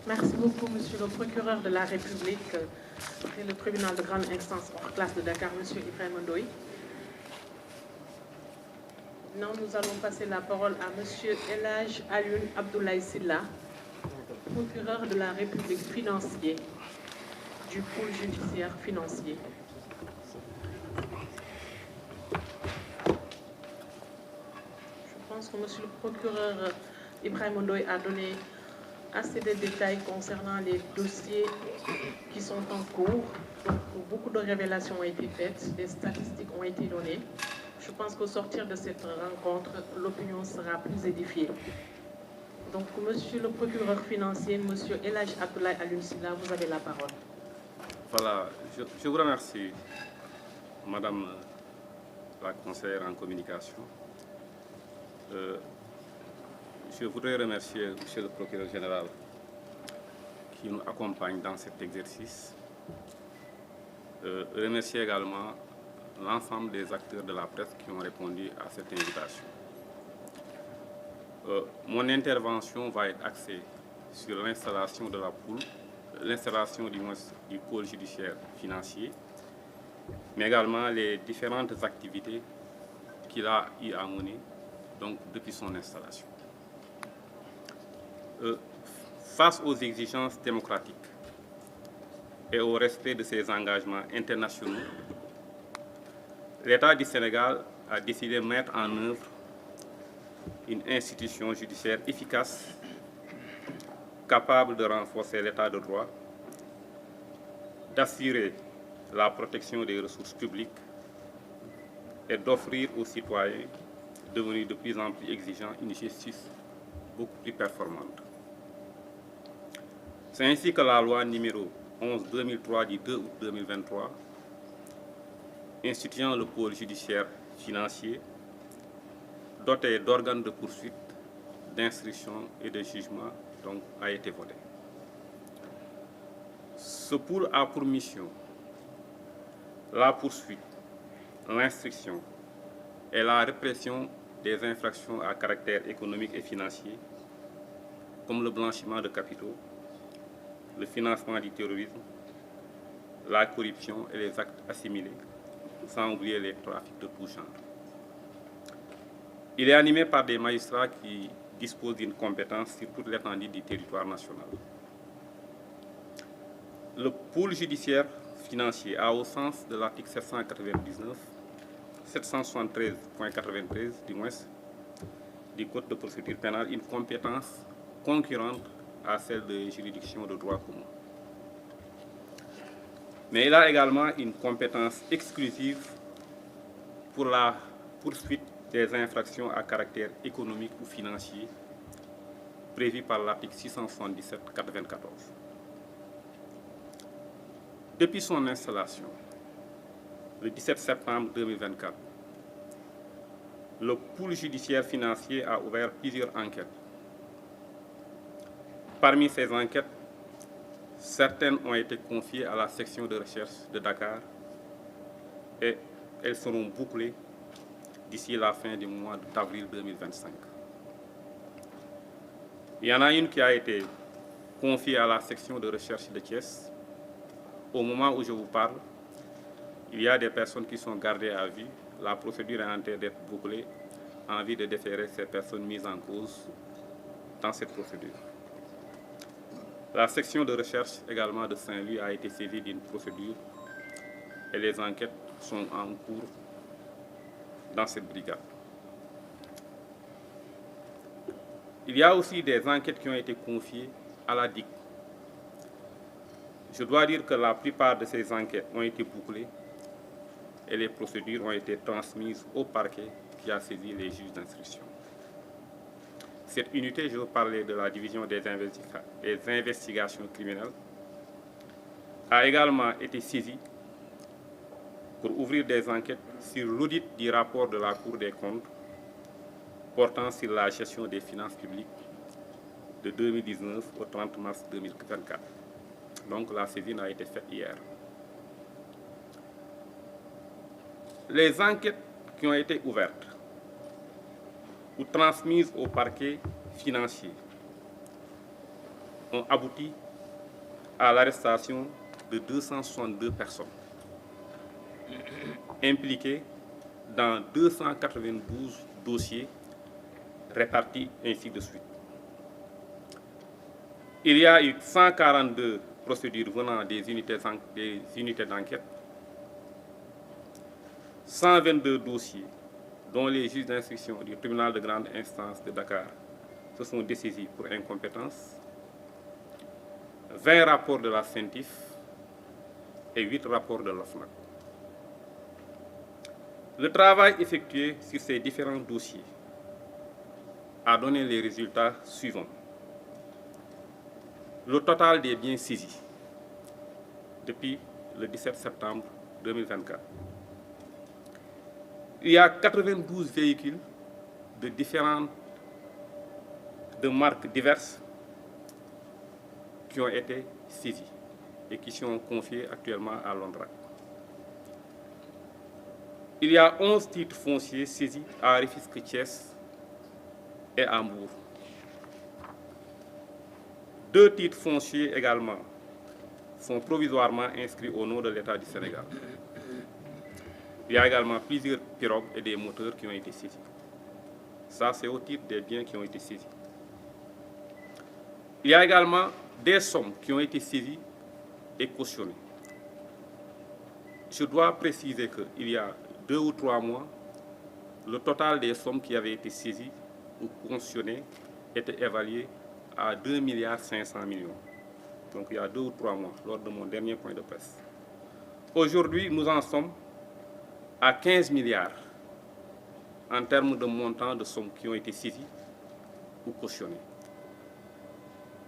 Merci beaucoup, Monsieur le procureur de la République et le tribunal de grande instance hors classe de Dakar, Monsieur Ibrahima Ndoye. Maintenant, nous allons passer la parole à Monsieur El Hadj Alioune Abdoulaye Sylla, procureur de la République financier du pôle judiciaire financier. Je pense que Monsieur le procureur Ibrahima Ndoye a donné assez de détails concernant les dossiers qui sont en cours. Donc, beaucoup de révélations ont été faites, des statistiques ont été données. Je pense qu'au sortir de cette rencontre, l'opinion sera plus édifiée. Donc, Monsieur le procureur financier, Monsieur El Hadj Abdoulaye Alioune Sylla, vous avez la parole. Voilà, je vous remercie, Madame la conseillère en communication. Je voudrais remercier Monsieur le procureur général qui nous accompagne dans cet exercice. Remercier également l'ensemble des acteurs de la presse qui ont répondu à cette invitation. Mon intervention va être axée sur l'installation de la poule, l'installation du pôle judiciaire financier, mais également les différentes activités qu'il a eu à mener donc, depuis son installation. Face aux exigences démocratiques et au respect de ses engagements internationaux, l'État du Sénégal a décidé de mettre en œuvre une institution judiciaire efficace, capable de renforcer l'État de droit, d'assurer la protection des ressources publiques et d'offrir aux citoyens devenus de plus en plus exigeants une justice beaucoup plus performante. C'est ainsi que la loi numéro 11/2003 du 2 août 2023, instituant le pôle judiciaire financier, doté d'organes de poursuite, d'instruction et de jugement, donc, a été votée. Ce pôle a pour mission la poursuite, l'instruction et la répression des infractions à caractère économique et financier, comme le blanchiment de capitaux, le financement du terrorisme, la corruption et les actes assimilés, sans oublier les trafics de tout genre. Il est animé par des magistrats qui disposent d'une compétence sur toute l'étendue du territoire national. Le pôle judiciaire financier a, au sens de l'article 773.93 du moins du Code de procédure pénale, une compétence concurrente à celle des juridictions de droit commun. Mais il a également une compétence exclusive pour la poursuite des infractions à caractère économique ou financier prévues par l'article 677-94. Depuis son installation, le 17 septembre 2024, le pôle judiciaire financier a ouvert plusieurs enquêtes. Parmi ces enquêtes, certaines ont été confiées à la section de recherche de Dakar et elles seront bouclées d'ici la fin du mois d'avril 2025. Il y en a une qui a été confiée à la section de recherche de Thiès. Au moment où je vous parle, il y a des personnes qui sont gardées à vue. La procédure est en train d'être bouclée en vue de déférer ces personnes mises en cause dans cette procédure. La section de recherche également de Saint-Louis a été saisie d'une procédure et les enquêtes sont en cours dans cette brigade. Il y a aussi des enquêtes qui ont été confiées à la DIC. Je dois dire que la plupart de ces enquêtes ont été bouclées et les procédures ont été transmises au parquet qui a saisi les juges d'instruction. Cette unité, je veux parler de la division des investigations criminelles, a également été saisie pour ouvrir des enquêtes sur l'audit du rapport de la Cour des comptes portant sur la gestion des finances publiques de 2019 au 30 mars 2024. Donc la saisine a été faite hier. Les enquêtes qui ont été ouvertes ou transmises au parquet financier ont abouti à l'arrestation de 262 personnes impliquées dans 292 dossiers répartis ainsi de suite. Il y a eu 142 procédures venant des unités d'enquête, 122 dossiers dont les juges d'instruction du tribunal de grande instance de Dakar se sont dessaisis pour incompétence, 20 rapports de la CENTIF et 8 rapports de l'OFNAC. Le travail effectué sur ces différents dossiers a donné les résultats suivants. Le total des biens saisis depuis le 17 septembre 2024. Il y a 92 véhicules de marques diverses qui ont été saisis et qui sont confiés actuellement à l'ONDRAC. Il y a 11 titres fonciers saisis à Rufisque, Thiès et à Mbour. 2 titres fonciers également sont provisoirement inscrits au nom de l'État du Sénégal. Il y a également plusieurs pirogues et des moteurs qui ont été saisis. Ça, c'est au titre des biens qui ont été saisis. Il y a également des sommes qui ont été saisies et cautionnées. Je dois préciser qu'il y a 2 ou 3 mois, le total des sommes qui avaient été saisies ou cautionnées était évalué à 2,5 milliards. Donc il y a 2 ou 3 mois, lors de mon dernier point de presse. Aujourd'hui, nous en sommes à 15 milliards en termes de montant de sommes qui ont été saisies ou cautionnées.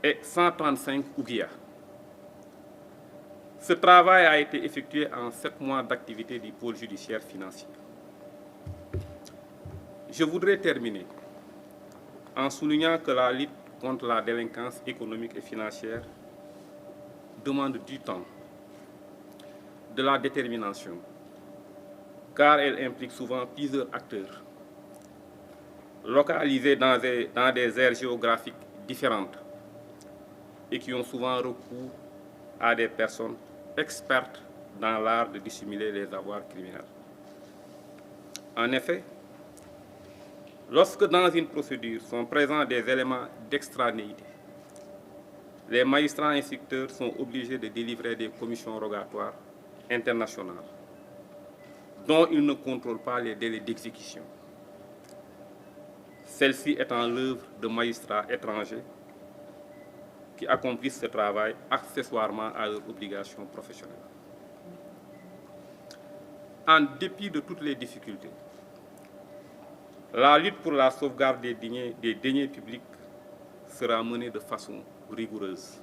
Et 135 ouguiya. Ce travail a été effectué en 7 mois d'activité du pôle judiciaire financier. Je voudrais terminer en soulignant que la lutte contre la délinquance économique et financière demande du temps, de la détermination, car elle implique souvent plusieurs acteurs, localisés dans des aires géographiques différentes et qui ont souvent recours à des personnes expertes dans l'art de dissimuler les avoirs criminels. En effet, lorsque dans une procédure sont présents des éléments d'extranéité, les magistrats instructeurs sont obligés de délivrer des commissions rogatoires internationales dont ils ne contrôlent pas les délais d'exécution, celles-ci étant l'œuvre de magistrats étrangers qui accomplissent ce travail accessoirement à leurs obligations professionnelles. En dépit de toutes les difficultés, la lutte pour la sauvegarde des deniers publics sera menée de façon rigoureuse,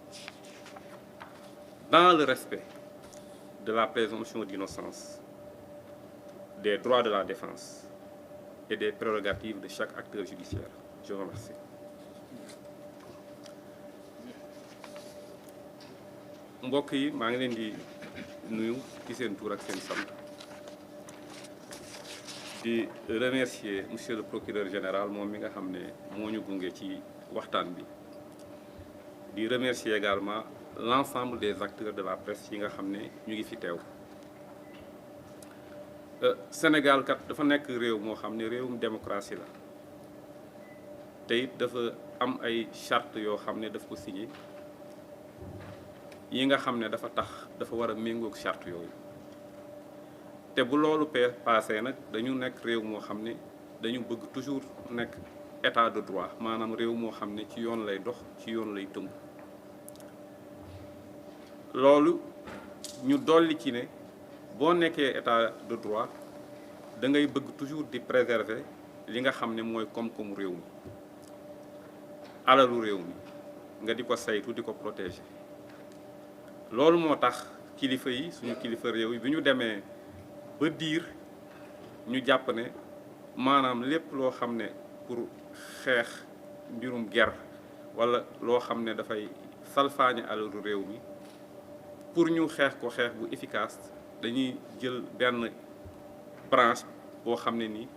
dans le respect de la présomption d'innocence, des droits de la défense et des prérogatives de chaque acteur judiciaire. Je vous remercie. mbokk yi maa ngi leen di nuyu ci seen tur ak seen sant di remercier monsieur le procureur général moom mi nga xam ne moo ñu gunge ci waxtaan bi di remercier également l'ensemble des acteurs de la presse yi nga xam ne ñu ngi fi teew. Sénégal kat dafa nekk réew moo xam ne réewum démocratie la te it dafa am ay charte yoo xam ne daf ko signé yi nga xam ne dafa war a méngoog charte yooyu te bu loolu passé nag dañu nekk réew moo xam ne dañu bëgg toujours nekk état de droit maanaam réew moo xam ne ci yoon lay dox ci yoon lay tënku loolu ñu dolli ci ne boo nekkee état de droit da ngay bëgg toujours di préserver li nga xam ne mooy koom-koomu réew mi alalu réew mi nga di ko saytu di ko protéger loolu moo tax kilifa yi suñu kilifa réew yi bi ñu demee ba diir ñu jàpp ne maanaam lépp loo xam ne pour xeex mbirum ger walla loo xam ne dafay salfaañe alalu réew mi pour ñu xeex ko xeex bu efficace dañuy jël benn branche boo xam ne nii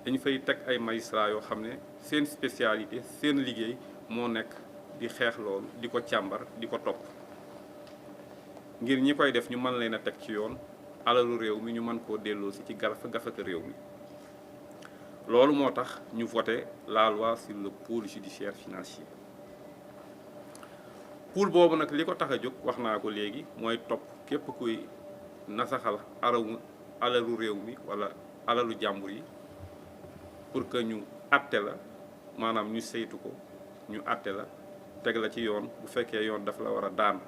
dañu fay teg ay magistrats yoo xam ne seen spécialité seen liggéey moo nekk di xeex loolu di ko càmbar di ko topp ngir ñi koy def ñu mën leen a teg ci yoon alalu réew mi ñu mën koo delloosi ci gafaka réew mi loolu moo tax ñu voté la loi sur le pôle judiciaire financier pôle boobu nag li ko tax a jóg wax naa ko léegi mooy topp képp kuy nasaxal alalu réew mi walla alalu jàmbur yi pour que ñu àtte la maanaam ñu saytu ko ñu àtte la teg la ci yoon bu fekkee yoon daf la war a daan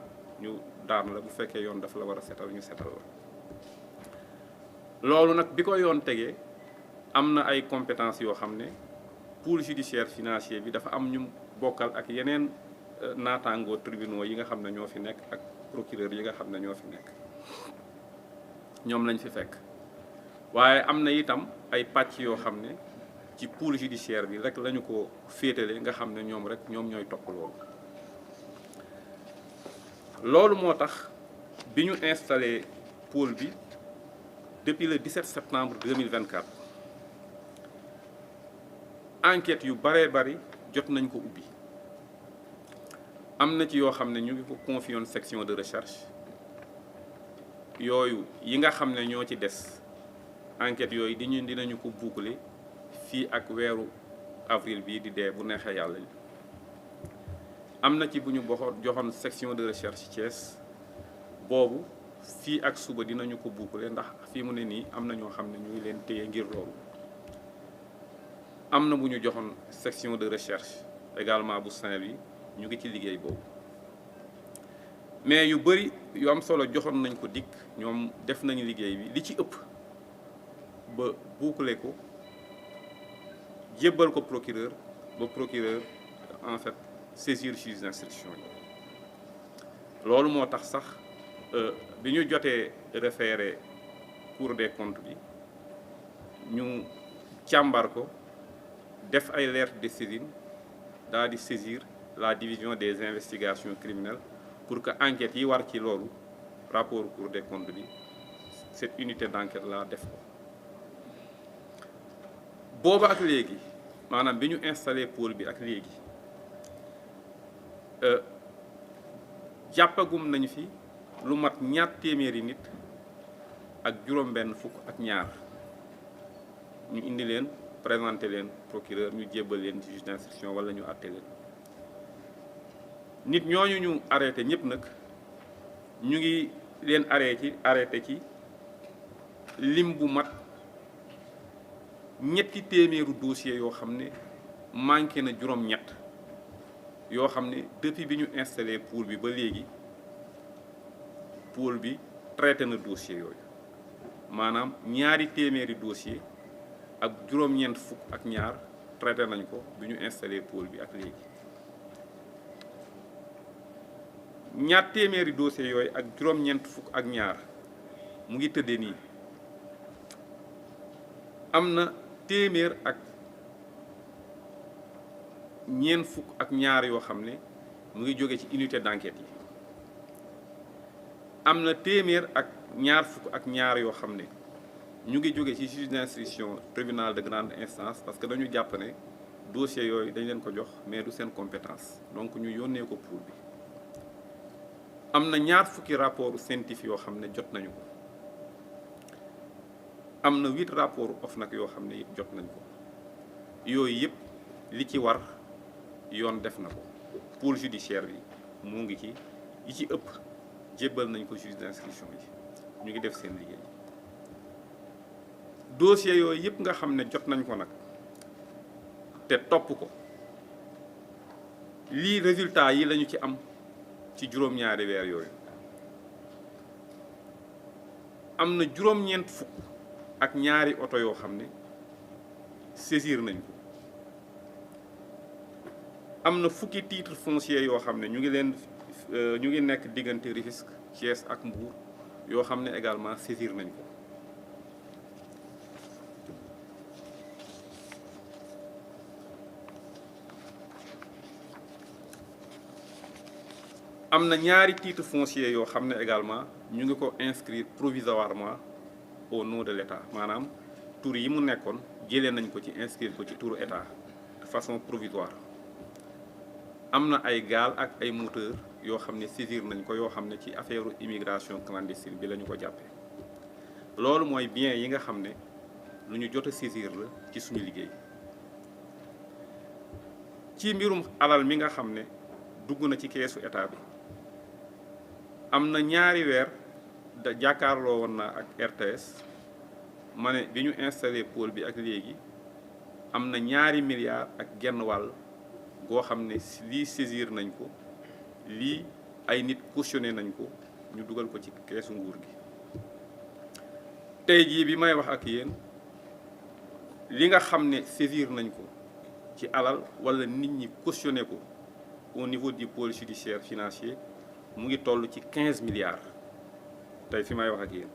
ñu daan la bu fekkee yoon daf la war a setal ñu setal la loolu nag bi ko yoon tegee am na ay compétences yoo xam ne pôle judiciaire financier bi dafa am ñu bokkal ak yeneen naataangoo tribunaux yi nga xam ne ñoo fi nekk ak procureur yi nga xam ne ñoo fi nekk ñoom lañ fi fekk waaye am na itam ay pàcc yoo xam ne ci pôle judiciaire bi rek lañu ko féetale nga xam ne ñoom rek ñoom ñooy topp loolu moo tax bi ñu installé pôle bi depuis le 17 septembre 2024 enquête yu baree bari jot nañ ko ubbi am na ci yoo xam ne ñu ngi ko confié woon section de recherche yooyu yi nga xam ne ñoo ci des enquête yooyu dinañu ko boucler fii ak weeru avril bii di dee bu neexee yàlla am na ci bu ñu joxoon section de recherche Thiès boobu fii ak suba dinañu ko boucler ndax fii mu ne nii am na ñoo xam ne ñu ngi leen téye ngir loolu am na bu ñu joxoon section de recherche également bu Saint-Louis ñu ngi ci liggéey boobu mais yu bëri yu am solo joxoon nañ ko dikk ñoom def nañu liggéey bi li ci ëpp ba boucler ko jébbal ko procureur ba procureur en fait saisir juge d'instruction yi loolu moo tax sax bi ñu jotee référé Cour des comptes bi ñu càmbar ko def ay lettre de saisine daal di saisir la division des investigations criminelles pour que enquête yi war ci loolu rapport Cour des comptes bi cette unité d'enquête là def ko booba ak léegi maanaam bi ñu installé pôle bi ak léegi jàppagum nañu fi lu mat 200 nit ak juróom-benn fukk ak ñaar ñu indi leen présenté leen procureur ñu jébbal leen ci juge d'instruction wala ñu àtte leen nit ñooñu ñu arrêté ñëpp nag ñu ngi leen arrêté ci lim bu mat 300 dossiers yoo xam ne manqué na juróom-ñett yoo xam ne depuis bi ñu installé pôle bi ba léegi pôle bi traité na dossier yooyu maanaam 200 dossiers ak juróom-ñeent fukk ak ñaar traité nañ ko bi ñu installé pôle bi ak léegi 200 dossiers yooyu ak juróom-ñeent fukk ak ñaar mu ngi tëddee nii am na 100 ak ñeent fukk ak ñaar yoo xam ne mu ngi jóge ci unité d'enquête yi am na 100 ak ñaar fukk ak ñaar yoo xam ne ñu ngi jóge ci juge d'instruction tribunal de grande instance parce que dañu jàpp ne dossier yooyu dañ leen ko jox mais du seen compétence donc ñu yónnee ko pôle bi am na ñaar fukki rapport scientifique yoo xam ne jot nañu ko am na 8 rapport OFNAC yoo xam ne it jot nañ ko yooyu yëpp li ci war yoon def na ko pôle judiciaire bi mu ngi ci yi ci ëpp jébbal nañ ko juge d'instruction yi ñu ngi def seen liggéey dossier yooyu yëpp nga xam ne jot nañ ko nag te topp ko lii résultat yi lañu ci am ci juróom-ñaari weer yooyu am na juróom-ñeent fukk ak ñaari oto yoo xam ne saisir nañ ko am na fukki titre foncier yoo xam ne ñu ngi nekk diggante Rufisque Thiès ak Mbour yoo xam ne également saisir nañ ko am na ñaari titre foncier yoo xam ne également ñu ngi ko inscrire provisoirement au nom de l'État maanaam tur yi mu nekkoon jëlee nañ ko ci inscrire ko ci turu État de façon provisoire am na ay gaal ak ay moteur yoo xam ne saisir nañ ko yoo xam ne ci affaire immigration clandestine bi la ñu ko jàppee loolu mooy bien yi nga xam ne lu ñu jot a saisir la ci suñu liggéey ci mbirum alal mi nga xam ne dugg na ci keesu état bi am na ñaari weer da jàkkaarloo woon na ak RTS ma ne bi ñu installé pôle bi ak léegi am na 2 milliards ak genn wàll goo xam ne lii saisir nañ ko lii ay nit cautionné nañ ko ñu dugal ko ci keesu nguur gi tey jii bi may wax ak yéen li nga xam ne saisir nañ ko ci alal wala nit ñi cautionné ko au niveau du pôle judiciaire financier mu ngi toll ci 15 milliards tey fi may wax ak yéen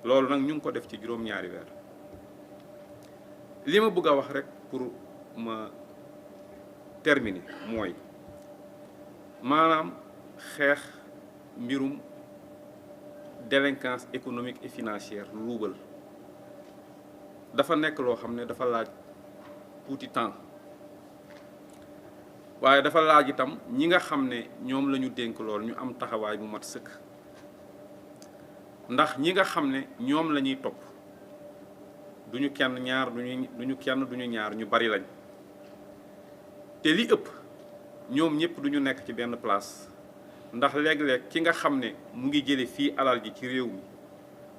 loolu nag ñu ngi ko def ci juróom-ñaari weer li ma bëgg a wax rek pour ma terminer mooy maanaam xeex mbirum délinquance économique et financière luubal dafa nekk loo xam ne dafa laaj tuuti temps waaye dafa laaj itam ñi nga xam ne ñoom la ñu dénk lool ñu am taxawaay bu mat sëkk ndax ñi nga xam ne ñoom la ñuy topp duñu kenn ñaar duñu ñaar ñu bari lañ te li ëpp ñoom ñëpp duñu nekk ci benn place ndax léeg-léeg ki nga xam ne mu ngi jële fii alal ji ci réew mi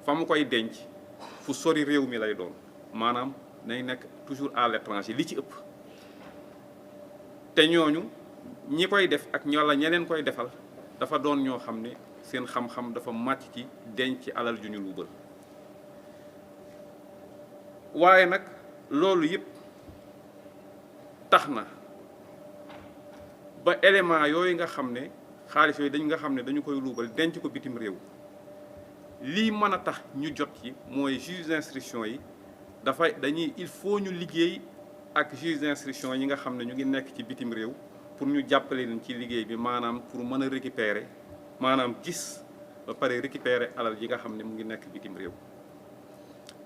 fa mu koy denc fu sori réew mi lay doon maanaam nay nekk toujours à l'étranger li ci ëpp te ñooñu ñi koy def ak walla ñeneen koy defal dafa doon ñoo xam ne seen xam-xam dafa màcc ci denc alal ju ñu luubal waaye nag loolu yëpp tax na ba élément yooyu nga xam ne xaalis yooyu dañ nga xam ne dañu koy luubal denc ko bitim réew lii mën a tax ñu jot ci mooy juge d'instruction yi il faut ñu liggéey ak juge d'instruction yi nga xam ne ñu ngi nekk ci bitim réew pour ñu jàppale leen ci liggéey bi maanaam pour mën a récupérer maanaam gis ba pare récupérer alal yi nga xam ne mu ngi nekk bitim réew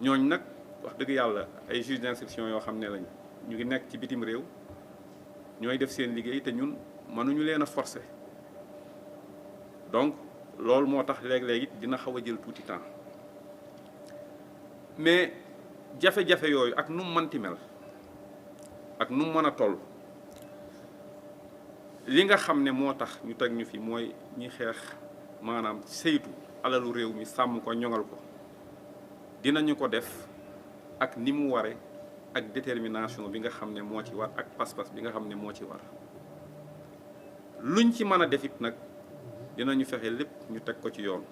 ñooñ nag wax dëgg yàlla ay juge d'instruction yoo xam ne lañ ñu ngi nekk ci bitim réew ñooy def seen liggéey te ñun mënuñu leen a forcer donc loolu moo tax léeg-léeg it dina xaw a jël tuuti temps mais jafe-jafe yooyu ak nu mu mënti mel ak nu mu mën a toll li nga xam ne moo tax ñu teg ñu fi mooy ñi xeex maanaam saytu alalu réew mi sàmm ko ñoŋal ko dinañu ko def ak ni mu ware ak détermination bi nga xam ne moo ci war ak pas-pas bi nga xam ne moo ci war luñ ci mën a def it nag dinañu fexe lépp ñu teg ko ci yoon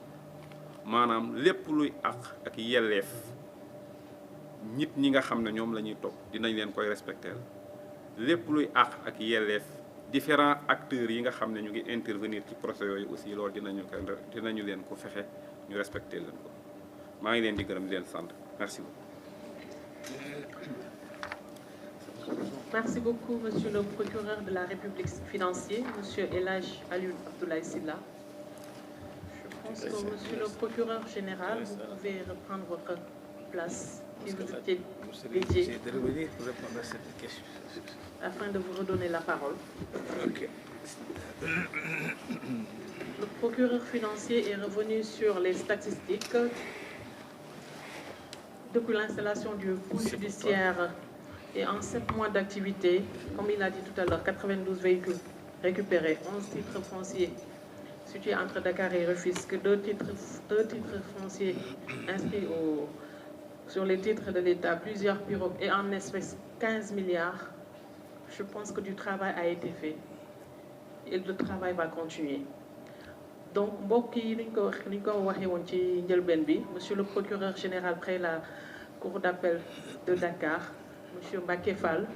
maanaam lépp luy àq ak yelleef nit ñi nga xam ne ñoom la ñuy topp dinañ leen koy respecter lépp luy àq ak yelleef différents acteurs yi nga xam ne ñu ngi intervenir ci procès yooyu aussi loolu dinañu leen ko fexe ñu respecter leen ko maa ngi leen di gërëm di leen sant merci beaucoup. Merci beaucoup, Monsieur le procureur de la République financier, Monsieur El Hadj Alioune Abdoulaye Sylla. Je pense que Monsieur le procureur général, vous pouvez reprendre votre place qui vous était dédiée de revenir pour répondre à cette question. Afin de vous redonner la parole. Okay. Le procureur financier est revenu sur les statistiques depuis l'installation du pôle judiciaire. Et en 7 mois d'activité, comme il a dit tout à l'heure, 92 véhicules récupérés, 11 titres fonciers situés entre Dakar et Rufisque, 2 titres fonciers inscrits sur les titres de l'État, plusieurs pirogues et en espèces 15 milliards. Je pense que du travail a été fait et le travail va continuer. Donc, Monsieur le procureur général près la Cour d'appel de Dakar, Monsieur Mbacké Fall